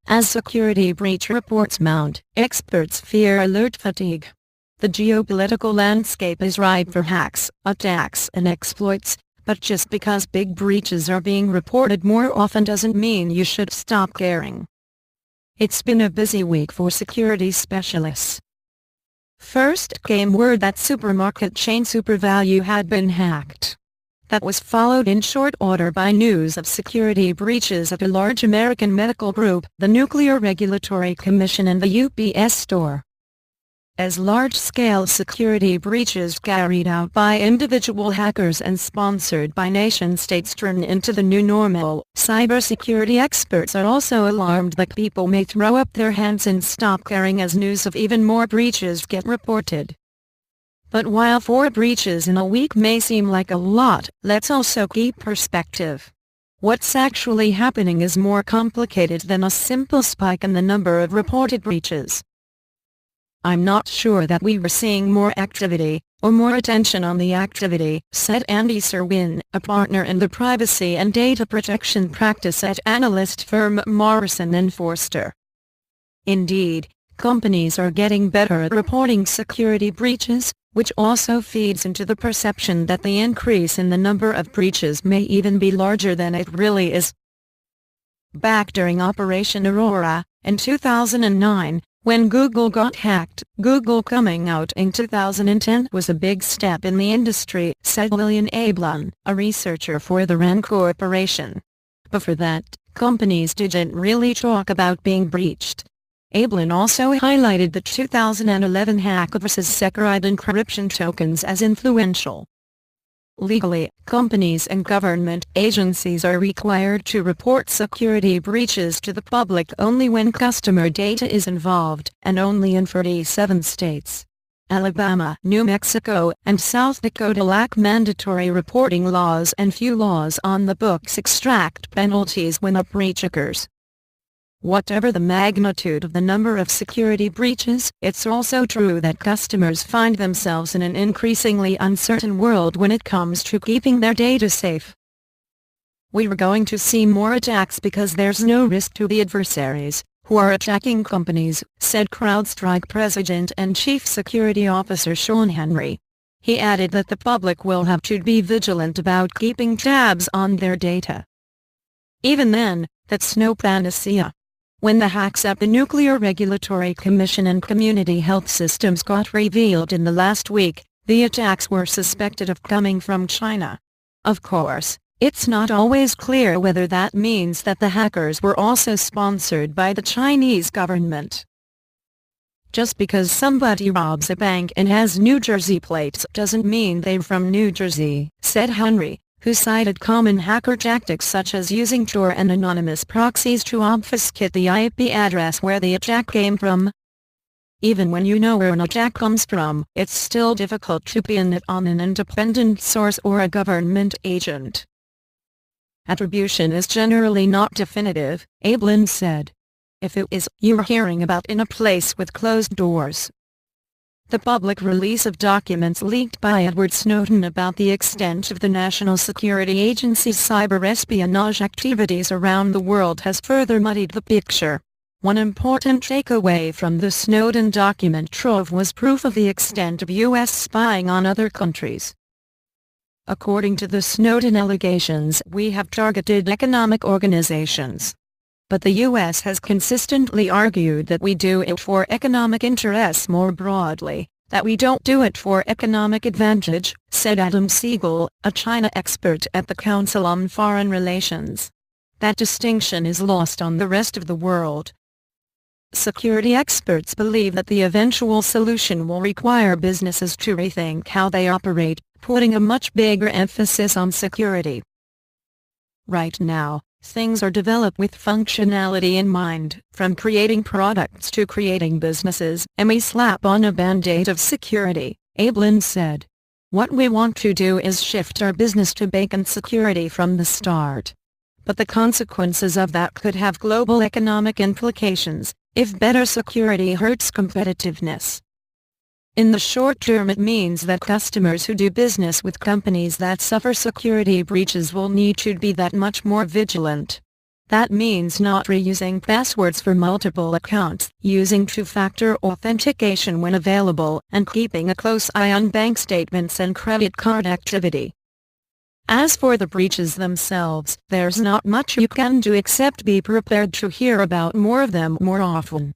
As security breach reports mount, experts fear alert fatigue. The geopolitical landscape is ripe for hacks, attacks and exploits, but just because big breaches are being reported more often doesn't mean you should stop caring. It's been a busy week for security specialists. First came word that supermarket chain SuperValu had been hacked. That was followed in short order by news of security breaches at a large American medical group, the Nuclear Regulatory Commission and the UPS Store. As large-scale security breaches carried out by individual hackers and sponsored by nation-states turn into the new normal, cybersecurity experts are also alarmed that people may throw up their hands and stop caring as news of even more breaches get reported. But while 4 breaches in a week may seem like a lot, let's also keep perspective. What's actually happening is more complicated than a simple spike in the number of reported breaches. "I'm not sure that we were seeing more activity, or more attention on the activity," said Andy Serwin, a partner in the privacy and data protection practice at analyst firm Morrison & Foerster. Indeed, companies are getting better at reporting security breaches, which also feeds into the perception that the increase in the number of breaches may even be larger than it really is. Back during Operation Aurora, in 2009, when Google got hacked, Google coming out in 2010 was a big step in the industry, said Lillian Ablon, a researcher for the RAND Corporation. Before that, companies didn't really talk about being breached. Ablon also highlighted the 2011 hack of Securite encryption tokens as influential. Legally, companies and government agencies are required to report security breaches to the public only when customer data is involved, and only in 47 states. Alabama, New Mexico, and South Dakota lack mandatory reporting laws, and few laws on the books extract penalties when a breach occurs. Whatever the magnitude of the number of security breaches, it's also true that customers find themselves in an increasingly uncertain world when it comes to keeping their data safe. "We're going to see more attacks because there's no risk to the adversaries who are attacking companies," said CrowdStrike President and Chief Security Officer Sean Henry. He added that the public will have to be vigilant about keeping tabs on their data. Even then, that's no panacea. When the hacks at the Nuclear Regulatory Commission and Community Health Systems got revealed in the last week, the attacks were suspected of coming from China. Of course, it's not always clear whether that means that the hackers were also sponsored by the Chinese government. Just because somebody robs a bank and has New Jersey plates doesn't mean they're from New Jersey, said Henry, who cited common hacker tactics such as using Tor and anonymous proxies to obfuscate the IP address where the attack came from. Even when you know where an attack comes from, it's still difficult to pin it on an independent source or a government agent. Attribution is generally not definitive, Ablin said. If it is, you're hearing about in a place with closed doors. The public release of documents leaked by Edward Snowden about the extent of the National Security Agency's cyber espionage activities around the world has further muddied the picture. One important takeaway from the Snowden document trove was proof of the extent of U.S. spying on other countries. According to the Snowden allegations, we have targeted economic organizations. But the U.S. has consistently argued that we do it for economic interests more broadly, that we don't do it for economic advantage, said Adam Siegel, a China expert at the Council on Foreign Relations. That distinction is lost on the rest of the world. Security experts believe that the eventual solution will require businesses to rethink how they operate, putting a much bigger emphasis on security. Right now, things are developed with functionality in mind, from creating products to creating businesses, and we slap on a band-aid of security, Ablin said. What we want to do is shift our business to bacon security from the start. But the consequences of that could have global economic implications, if better security hurts competitiveness. In the short term, it means that customers who do business with companies that suffer security breaches will need to be that much more vigilant. That means not reusing passwords for multiple accounts, using two-factor authentication when available, and keeping a close eye on bank statements and credit card activity. As for the breaches themselves, there's not much you can do except be prepared to hear about more of them more often.